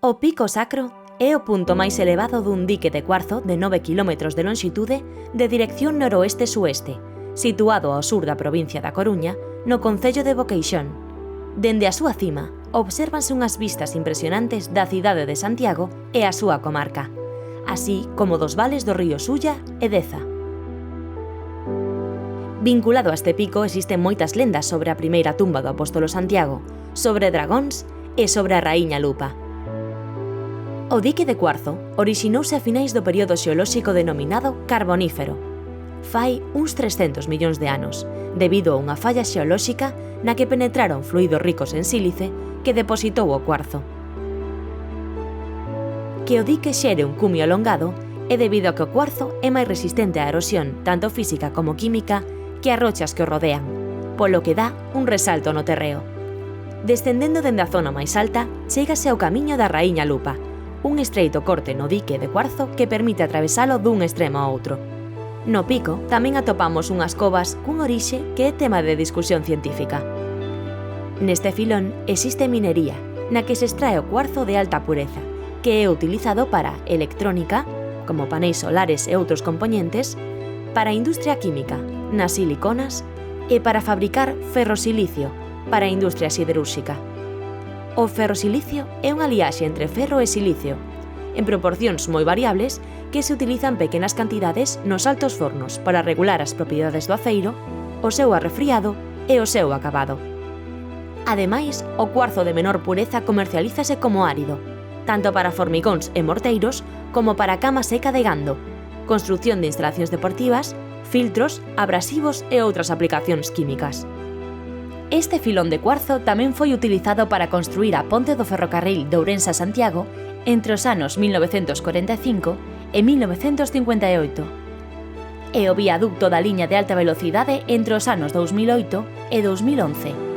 O Pico Sacro é o punto máis elevado dun dique de cuarzo de 9 km de longitude de dirección noroeste-sueste, situado ao sur da provincia da Coruña, no concello de Boqueixón. Dende a súa cima, obsérvanse unhas vistas impresionantes da cidade de Santiago e a súa comarca, así como dos vales do río Sulla e Deza. Vinculado a este pico existen moitas lendas sobre a primeira tumba do apóstolo Santiago, sobre dragóns e sobre a raíña Lupa. O dique de cuarzo orixinouse a finais do período xeolóxico denominado Carbonífero, fai uns 300 millóns de anos, debido a unha falla xeolóxica na que penetraron fluidos ricos en sílice que depositou o cuarzo. Que o dique xere un cumio alongado é debido a que o cuarzo é máis resistente á erosión, tanto física como química, que as rochas que o rodean, polo que dá un resalto no terreo. Descendendo dende a zona máis alta, chégase ao camiño da raíña Lupa, un estreito corte no dique de cuarzo que permite atravesalo dun extremo a outro. No pico tamén atopamos unhas covas cun orixe que é tema de discusión científica. Neste filón existe minería, na que se extrae o cuarzo de alta pureza, que é utilizado para electrónica, como paneis solares e outros compoñentes, para a industria química, nas siliconas, e para fabricar ferrosilicio, para a industria siderúrxica. O ferrosilicio é unha aliaxe entre ferro e silicio, en proporcións moi variables que se utilizan pequenas cantidades nos altos fornos para regular as propiedades do aceiro, o seu arrefriado e o seu acabado. Ademais, o cuarzo de menor pureza comercialízase como árido, tanto para formigóns e morteiros como para cama seca de gando, construción de instalacións deportivas, filtros, abrasivos e outras aplicacións químicas. Este filón de cuarzo tamén foi utilizado para construir a ponte do ferrocarril de Ourense a Santiago entre os anos 1945 e 1958, e o viaducto da liña de alta velocidade entre os anos 2008 e 2011.